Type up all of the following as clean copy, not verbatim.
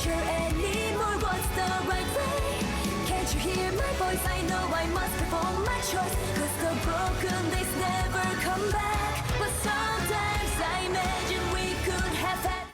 sure anymore what's the right way. Can't you hear my voice? I know I must perform my choice, 'cause the broken days never come back. But sometimes I imagine we could have had.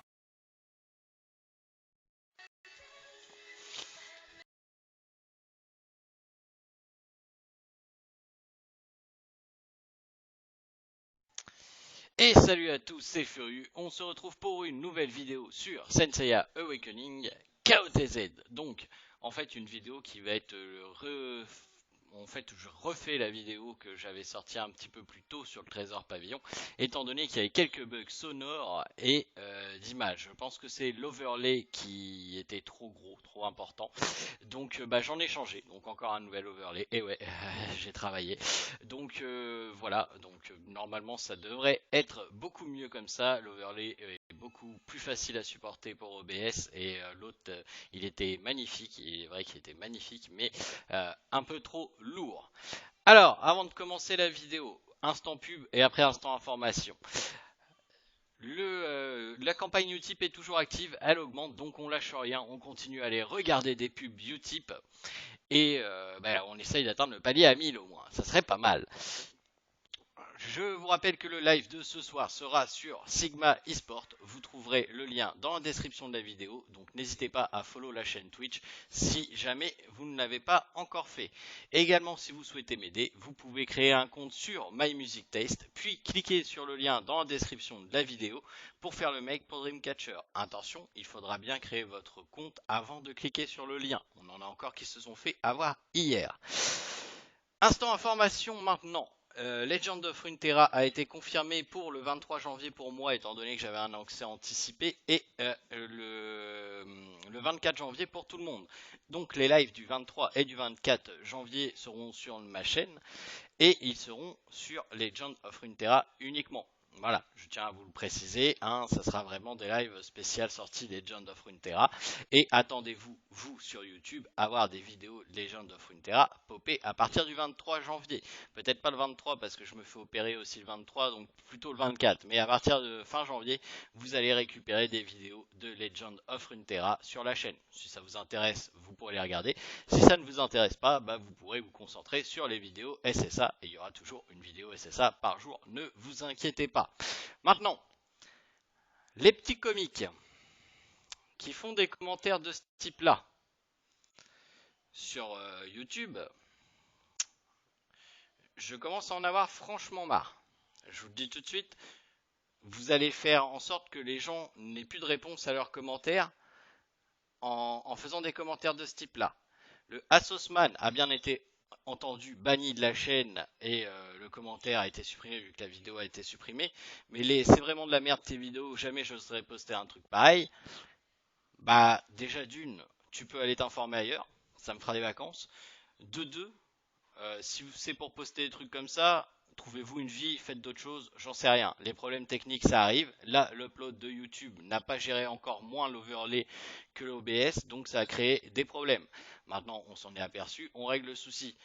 Et salut à tous, c'est Furieux, on se retrouve pour une nouvelle vidéo sur Senseiya Awakening KOTZ. Donc, en fait, une vidéo qui va être En fait, je refais la vidéo que j'avais sortie un petit peu plus tôt sur le Trésor Pavillon, étant donné qu'il y avait quelques bugs sonores et d'images. Je pense que c'est l'overlay qui était trop gros, trop important. Donc j'en ai changé, donc encore un nouvel overlay, et ouais, j'ai travaillé. Donc voilà, donc normalement ça devrait être beaucoup mieux comme ça, l'overlay est beaucoup plus facile à supporter pour OBS, et l'autre il était magnifique, il est vrai qu'il était magnifique, mais un peu trop lourd. Alors, avant de commencer la vidéo, instant pub et après instant information. La campagne Utip est toujours active, elle augmente, donc on lâche rien, on continue à aller regarder des pubs Utip et on essaye d'atteindre le palier à 1000 au moins, ça serait pas mal. Je vous rappelle que le live de ce soir sera sur Sigma eSport. Vous trouverez le lien dans la description de la vidéo. Donc n'hésitez pas à follow la chaîne Twitch si jamais vous ne l'avez pas encore fait. Également, si vous souhaitez m'aider, vous pouvez créer un compte sur My Music Taste, puis cliquer sur le lien dans la description de la vidéo pour faire le make pour Dreamcatcher. Attention, il faudra bien créer votre compte avant de cliquer sur le lien. On en a encore qui se sont fait avoir hier. Instant information maintenant. Legend of Runeterra a été confirmé pour le 23 janvier pour moi, étant donné que j'avais un accès anticipé, et le 24 janvier pour tout le monde. Donc les lives du 23 et du 24 janvier seront sur ma chaîne, et ils seront sur Legend of Runeterra uniquement. Voilà, je tiens à vous le préciser, hein, ça sera vraiment des lives spéciales sorties Legend of Runeterra. Et attendez-vous, vous, sur YouTube, à voir des vidéos Legend of Runeterra popper à partir du 23 janvier. Peut-être pas le 23 parce que je me fais opérer aussi le 23, donc plutôt le 24. Mais à partir de fin janvier, vous allez récupérer des vidéos de Legend of Runeterra sur la chaîne. Si ça vous intéresse, vous pourrez les regarder. Si ça ne vous intéresse pas, vous pourrez vous concentrer sur les vidéos SSA. Et il y aura toujours une vidéo SSA par jour, ne vous inquiétez pas. Maintenant, les petits comiques qui font des commentaires de ce type-là sur YouTube, je commence à en avoir franchement marre. Je vous le dis tout de suite, vous allez faire en sorte que les gens n'aient plus de réponse à leurs commentaires en faisant des commentaires de ce type-là. Le Asosman a bien été entendu banni de la chaîne, et le commentaire a été supprimé vu que la vidéo a été supprimée. Mais c'est vraiment de la merde tes vidéos, jamais j'oserais poster un truc pareil. Déjà d'une, tu peux aller t'informer ailleurs, ça me fera des vacances. De deux, si c'est pour poster des trucs comme ça, trouvez-vous une vie, faites d'autres choses, j'en sais rien. Les problèmes techniques, ça arrive. Là, l'upload de YouTube n'a pas géré encore moins l'overlay que l'OBS, donc ça a créé des problèmes. Maintenant, on s'en est aperçu, on règle le souci.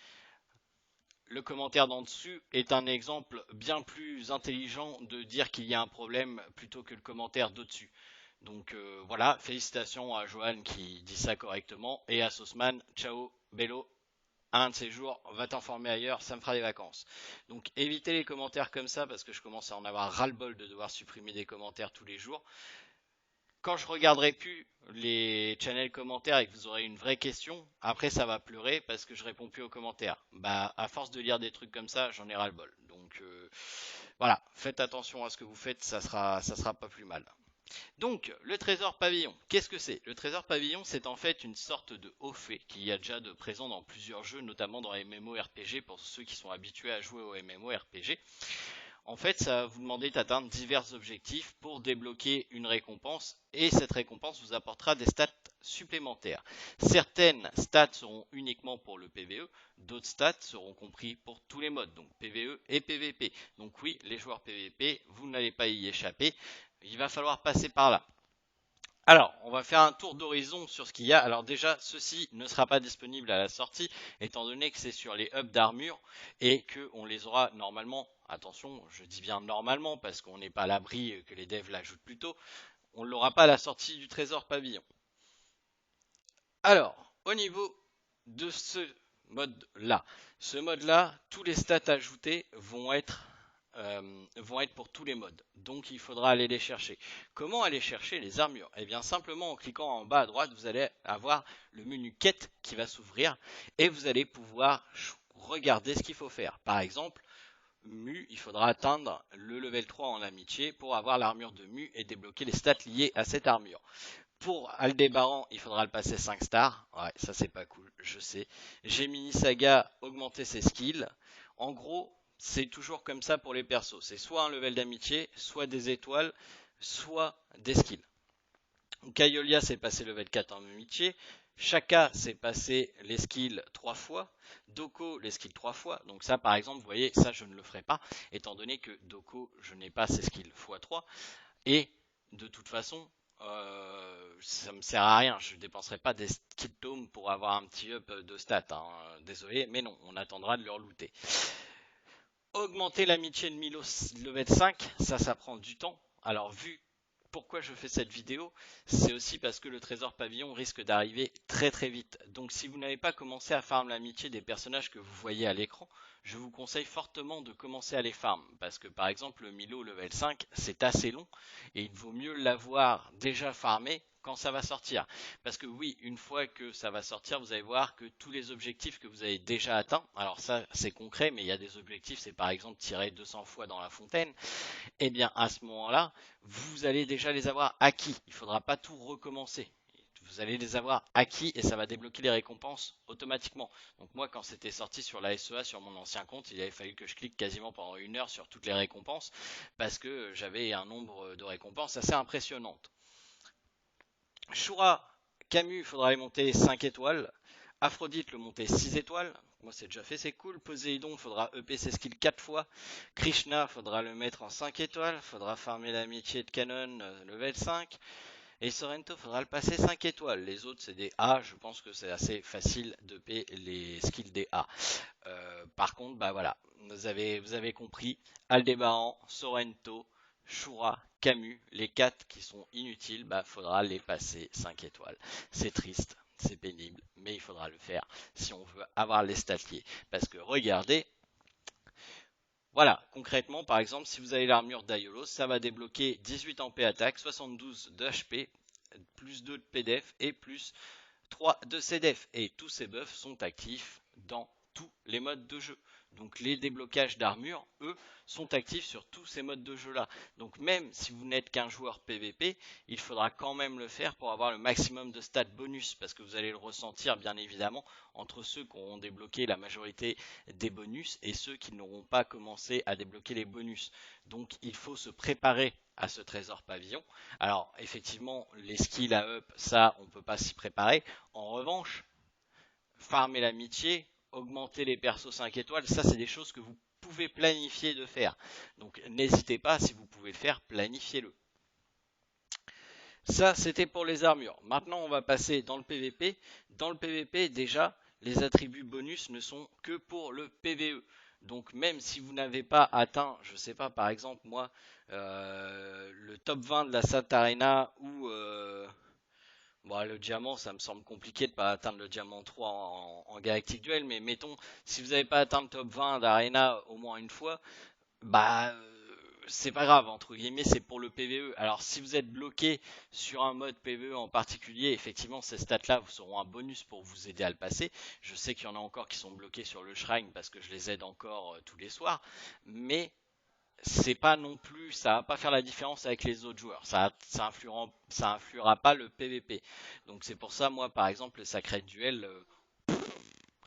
Le commentaire d'en dessus est un exemple bien plus intelligent de dire qu'il y a un problème plutôt que le commentaire d'au-dessus. Donc voilà, félicitations à Johan qui dit ça correctement, et à Sosman, ciao, bello, un de ces jours, va t'informer ailleurs, ça me fera des vacances. Donc évitez les commentaires comme ça, parce que je commence à en avoir ras-le-bol de devoir supprimer des commentaires tous les jours. Quand je regarderai plus les channels commentaires et que vous aurez une vraie question, après ça va pleurer parce que je réponds plus aux commentaires. À force de lire des trucs comme ça, j'en ai ras-le-bol. Donc voilà, faites attention à ce que vous faites, ça sera pas plus mal. Donc, le trésor pavillon, qu'est-ce que c'est? Le trésor pavillon, c'est en fait une sorte de haut fait qu'il y a déjà de présent dans plusieurs jeux, notamment dans les MMORPG, pour ceux qui sont habitués à jouer aux MMORPG. En fait, ça va vous demander d'atteindre divers objectifs pour débloquer une récompense, et cette récompense vous apportera des stats supplémentaires. Certaines stats seront uniquement pour le PvE, d'autres stats seront compris pour tous les modes, donc PvE et PvP. Donc oui, les joueurs PvP, vous n'allez pas y échapper, il va falloir passer par là. Alors, on va faire un tour d'horizon sur ce qu'il y a. Alors déjà, ceci ne sera pas disponible à la sortie, étant donné que c'est sur les hubs d'armure et qu'on les aura normalement, attention, je dis bien normalement, parce qu'on n'est pas à l'abri que les devs l'ajoutent plus tôt, on ne l'aura pas à la sortie du trésor pavillon. Alors, au niveau de ce mode-là, tous les stats ajoutés vont être pour tous les modes. Donc il faudra aller les chercher. Comment aller chercher les armures? Eh bien simplement en cliquant en bas à droite, vous allez avoir le menu quête qui va s'ouvrir et vous allez pouvoir regarder ce qu'il faut faire. Par exemple, Mu, il faudra atteindre le level 3 en amitié pour avoir l'armure de Mu et débloquer les stats liées à cette armure. Pour Aldébaran, il faudra le passer 5 stars. Ouais, ça c'est pas cool, je sais. Gemini Saga, augmenter ses skills. En gros, c'est toujours comme ça pour les persos. C'est soit un level d'amitié, soit des étoiles, soit des skills. Kaiolia s'est passé level 4 en amitié. Shaka s'est passé les skills 3 fois. Doko les skills 3 fois. Donc ça par exemple, vous voyez, ça je ne le ferai pas, étant donné que Doko, je n'ai pas ses skills x3. Et de toute façon, ça me sert à rien. Je dépenserai pas des skill tomes pour avoir un petit up de stats. Hein. Désolé, mais non, on attendra de leur looter. Augmenter l'amitié de Milos level 5, ça prend du temps. Alors vu pourquoi je fais cette vidéo, c'est aussi parce que le trésor pavillon risque d'arriver très très vite. Donc si vous n'avez pas commencé à farm l'amitié des personnages que vous voyez à l'écran, je vous conseille fortement de commencer à les farm. Parce que par exemple le Milo level 5, c'est assez long et il vaut mieux l'avoir déjà farmé quand ça va sortir. Parce que oui, une fois que ça va sortir, vous allez voir que tous les objectifs que vous avez déjà atteints, alors ça c'est concret, mais il y a des objectifs, c'est par exemple tirer 200 fois dans la fontaine, et bien à ce moment-là, vous allez déjà les avoir acquis. Il ne faudra pas tout recommencer. Vous allez les avoir acquis et ça va débloquer les récompenses automatiquement. Donc moi quand c'était sorti sur la SEA sur mon ancien compte, il avait fallu que je clique quasiment pendant 1 heure sur toutes les récompenses parce que j'avais un nombre de récompenses assez impressionnante. Shura, Camus, il faudra les monter 5 étoiles. Aphrodite, le monter 6 étoiles. Moi, c'est déjà fait, c'est cool. Poséidon, il faudra EP ses skills 4 fois. Krishna, faudra le mettre en 5 étoiles. Faudra farmer l'amitié de Canon, level 5. Et Sorrento, faudra le passer 5 étoiles. Les autres, c'est des A. Je pense que c'est assez facile de payer les skills des A. Par contre, bah voilà, vous avez compris. Aldébaran, Sorrento, Shura, Camus, les 4 qui sont inutiles, bah faudra les passer 5 étoiles. C'est triste, c'est pénible, mais il faudra le faire si on veut avoir les stats liés. Parce que regardez, voilà, concrètement, par exemple, si vous avez l'armure d'Aiolos, ça va débloquer 18 en P attaque, 72 de HP, plus 2 de PDF et plus 3 de CDF. Et tous ces buffs sont actifs dans tous les modes de jeu. Donc les déblocages d'armure, eux, sont actifs sur tous ces modes de jeu là. Donc même si vous n'êtes qu'un joueur PVP, il faudra quand même le faire pour avoir le maximum de stats bonus. Parce que vous allez le ressentir bien évidemment entre ceux qui auront débloqué la majorité des bonus et ceux qui n'auront pas commencé à débloquer les bonus. Donc il faut se préparer à ce trésor pavillon. Alors effectivement les skills à up, ça on peut pas s'y préparer. En revanche, farmer l'amitié, augmenter les persos 5 étoiles, ça c'est des choses que vous pouvez planifier de faire. Donc n'hésitez pas, si vous pouvez le faire, planifiez-le. Ça c'était pour les armures. Maintenant on va passer dans le PVP. Dans le PVP déjà, les attributs bonus ne sont que pour le PVE. Donc même si vous n'avez pas atteint, je sais pas, par exemple moi, le top 20 de la SAT Arena ou bon, le diamant, ça me semble compliqué de pas atteindre le diamant 3 en Galactic Duel, mais mettons, si vous n'avez pas atteint le top 20 d'Arena au moins une fois, bah c'est pas grave, entre guillemets, c'est pour le PVE. Alors si vous êtes bloqué sur un mode PVE en particulier, effectivement ces stats-là vous seront un bonus pour vous aider à le passer. Je sais qu'il y en a encore qui sont bloqués sur le Shrine parce que je les aide encore tous les soirs, mais c'est pas non plus, ça va pas faire la différence avec les autres joueurs. Ça influera pas le PVP. Donc c'est pour ça, moi par exemple, le sacré duel,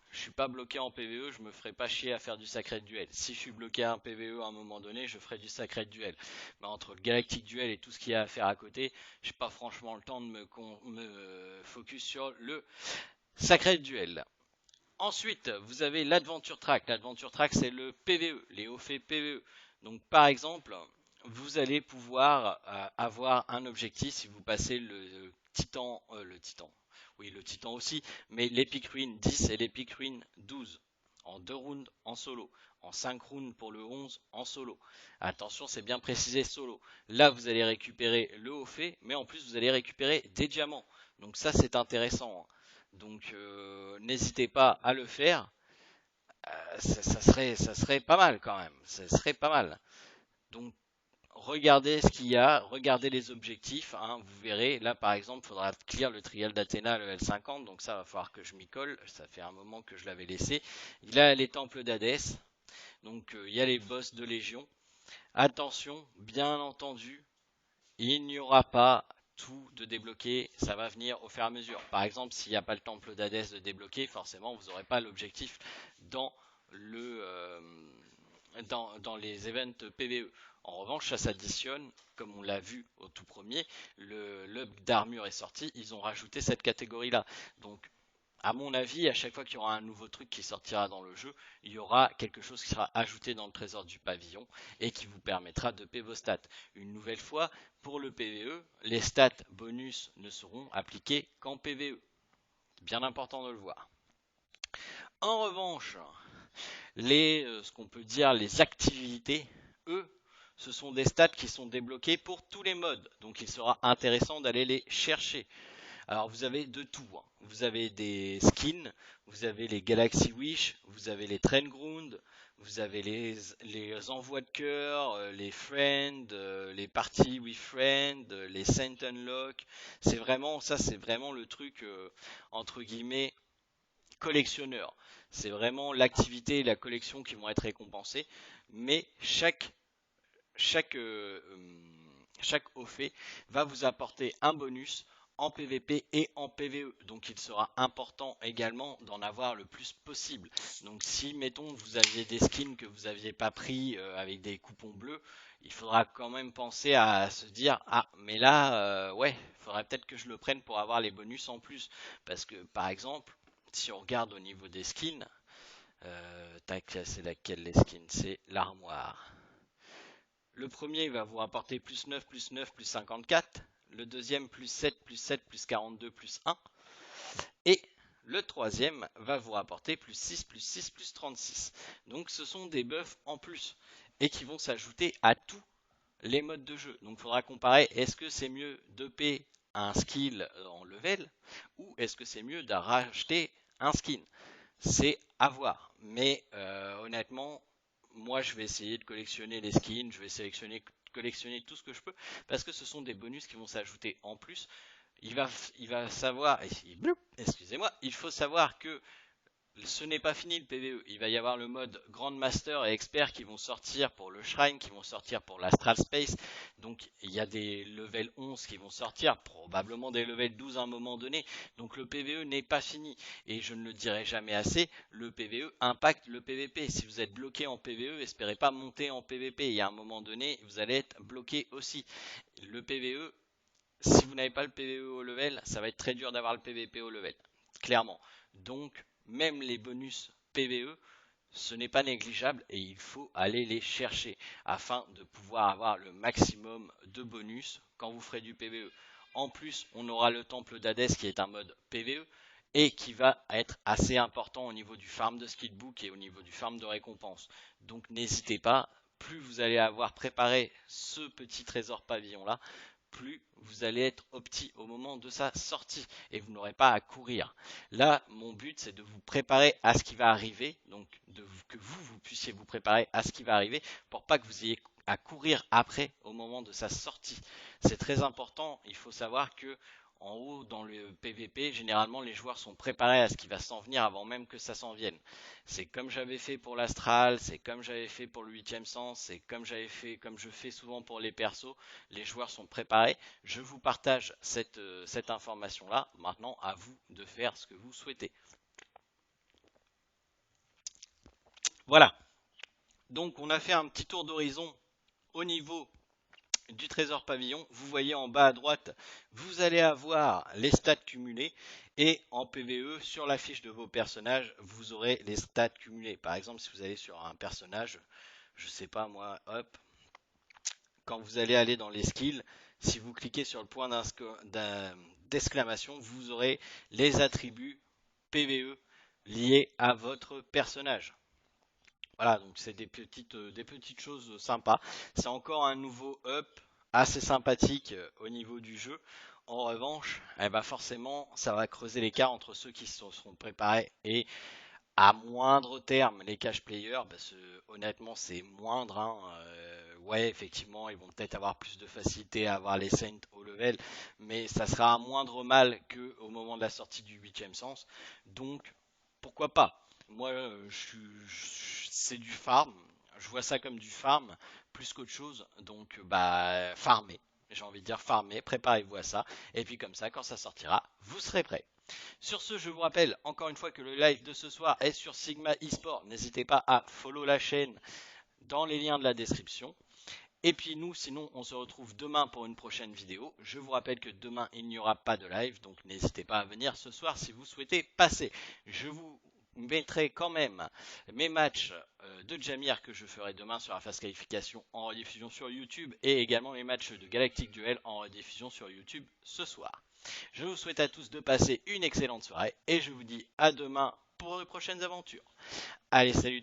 je suis pas bloqué en PVE, je me ferai pas chier à faire du sacré duel. Si je suis bloqué à un PVE à un moment donné, je ferai du sacré duel. Mais entre le galactique duel et tout ce qu'il y a à faire à côté, j'ai pas franchement le temps de me focus sur le sacré duel. Ensuite, vous avez l'Adventure Track. L'Adventure Track, c'est le PVE, les hauts faits PVE. Donc, par exemple, vous allez pouvoir avoir un objectif si vous passez le Titan, oui, le Titan aussi, mais l'Epic Ruin 10 et l'Epic Ruin 12. En 2 rounds en solo, en 5 rounds pour le 11 en solo. Attention, c'est bien précisé solo. Là, vous allez récupérer le haut fait, mais en plus, vous allez récupérer des diamants. Donc ça, c'est intéressant. Donc n'hésitez pas à le faire. Ça serait pas mal quand même. Ça serait pas mal. Donc regardez ce qu'il y a, regardez les objectifs, hein, vous verrez. Là par exemple, il faudra clear le trial d'Athéna level 50, donc ça va falloir que je m'y colle. Ça fait un moment que je l'avais laissé. Il y a les temples d'Hadès, donc il y a les boss de Légion. Attention, bien entendu, il n'y aura pas tout de débloqué, ça va venir au fur et à mesure. Par exemple, s'il n'y a pas le temple d'Hadès de débloquer, forcément vous n'aurez pas l'objectif dans le dans les events PvE. En revanche, ça s'additionne, comme on l'a vu au tout premier, l'up d'armure est sorti, ils ont rajouté cette catégorie-là. Donc à mon avis, à chaque fois qu'il y aura un nouveau truc qui sortira dans le jeu, il y aura quelque chose qui sera ajouté dans le trésor du pavillon et qui vous permettra de payer vos stats. Une nouvelle fois, pour le PvE, les stats bonus ne seront appliqués qu'en PvE. Bien important de le voir. En revanche, ce qu'on peut dire les activités, eux, ce sont des stats qui sont débloqués pour tous les modes. Donc il sera intéressant d'aller les chercher. Alors vous avez de tout, hein. Vous avez des skins, vous avez les Galaxy Wish, vous avez les Train Ground, vous avez les envois de cœur, les Friends, les Parties with Friends, les Saint Unlock. C'est vraiment le truc entre guillemets collectionneur. C'est vraiment l'activité et la collection qui vont être récompensées, mais chaque haut fait va vous apporter un bonus en PVP et en PVE. Donc il sera important également d'en avoir le plus possible. Donc si mettons vous aviez des skins que vous n'aviez pas pris avec des coupons bleus, il faudra quand même penser à se dire ah mais là ouais, il faudrait peut-être que je le prenne pour avoir les bonus en plus. Parce que par exemple, si on regarde au niveau des skins, c'est laquelle les skins? C'est l'armoire. Le premier va vous rapporter plus 9, plus 9, plus 54. Le deuxième plus 7, plus 7, plus 42, plus 1. Et le troisième va vous rapporter plus 6, plus 6, plus 36. Donc ce sont des buffs en plus et qui vont s'ajouter à tous les modes de jeu. Donc il faudra comparer, est-ce que c'est mieux d'upper un skill en level ou est-ce que c'est mieux de racheter un skin? C'est à voir. Mais honnêtement, moi je vais essayer de collectionner les skins, je vais collectionner tout ce que je peux, parce que ce sont des bonus qui vont s'ajouter en plus. Il va savoir, excusez-moi, il faut savoir que ce n'est pas fini le PvE. Il va y avoir le mode Grandmaster et Expert qui vont sortir pour le Shrine, qui vont sortir pour l'Astral Space. Donc il y a des level 11 qui vont sortir, probablement des level 12 à un moment donné. Donc le PvE n'est pas fini. Et je ne le dirai jamais assez, le PvE impacte le PvP. Si vous êtes bloqué en PvE, espérez pas monter en PvP. Il y a un moment donné, vous allez être bloqué aussi. Le PvE, si vous n'avez pas le PvE au level, ça va être très dur d'avoir le PvP au level. Clairement. Donc même les bonus PvE, ce n'est pas négligeable et il faut aller les chercher afin de pouvoir avoir le maximum de bonus quand vous ferez du PvE. En plus, on aura le temple d'Hadès qui est un mode PvE et qui va être assez important au niveau du farm de skillbook et au niveau du farm de récompense. Donc n'hésitez pas, plus vous allez avoir préparé ce petit trésor pavillon là, plus vous allez être opti au moment de sa sortie et vous n'aurez pas à courir. Là, mon but, c'est de vous préparer à ce qui va arriver, donc que vous puissiez vous préparer à ce qui va arriver pour pas que vous ayez à courir après au moment de sa sortie. C'est très important, il faut savoir que en haut, dans le PVP, généralement, les joueurs sont préparés à ce qui va s'en venir avant même que ça s'en vienne. C'est comme j'avais fait pour l'Astral, c'est comme j'avais fait pour le 8ème sens, c'est comme je fais souvent pour les persos. Les joueurs sont préparés. Je vous partage cette information-là. Maintenant, à vous de faire ce que vous souhaitez. Voilà. Donc, on a fait un petit tour d'horizon au niveau du trésor pavillon. Vous voyez en bas à droite, vous allez avoir les stats cumulés et en PvE sur la fiche de vos personnages, vous aurez les stats cumulés. Par exemple, si vous allez sur un personnage, je sais pas moi, hop, quand vous allez aller dans les skills, si vous cliquez sur le point d'exclamation, vous aurez les attributs PvE liés à votre personnage. Voilà, donc c'est des petites choses sympas. C'est encore un nouveau up assez sympathique au niveau du jeu. en revanche, eh ben forcément, ça va creuser l'écart entre ceux qui se seront préparés et à moindre terme, les cash players, parce que honnêtement c'est moindre, hein, ouais effectivement ils vont peut-être avoir plus de facilité à avoir les Saints au level, mais ça sera à moindre mal qu'au moment de la sortie du 8ème sens, donc pourquoi pas. Moi c'est du farm, je vois ça comme du farm plus qu'autre chose, donc bah farmer, j'ai envie de dire farmer, préparez-vous à ça, et puis comme ça quand ça sortira, vous serez prêts. Sur ce, je vous rappelle encore une fois que le live de ce soir est sur Sigma eSport. N'hésitez pas à follow la chaîne dans les liens de la description. Et puis nous, sinon, on se retrouve demain pour une prochaine vidéo. Je vous rappelle que demain, il n'y aura pas de live, donc n'hésitez pas à venir ce soir si vous souhaitez passer. Je vous mettrai quand même mes matchs de Jamir que je ferai demain sur la phase qualification en rediffusion sur YouTube et également mes matchs de Galactic Duel en rediffusion sur YouTube ce soir. Je vous souhaite à tous de passer une excellente soirée et je vous dis à demain pour de prochaines aventures. Allez, salut!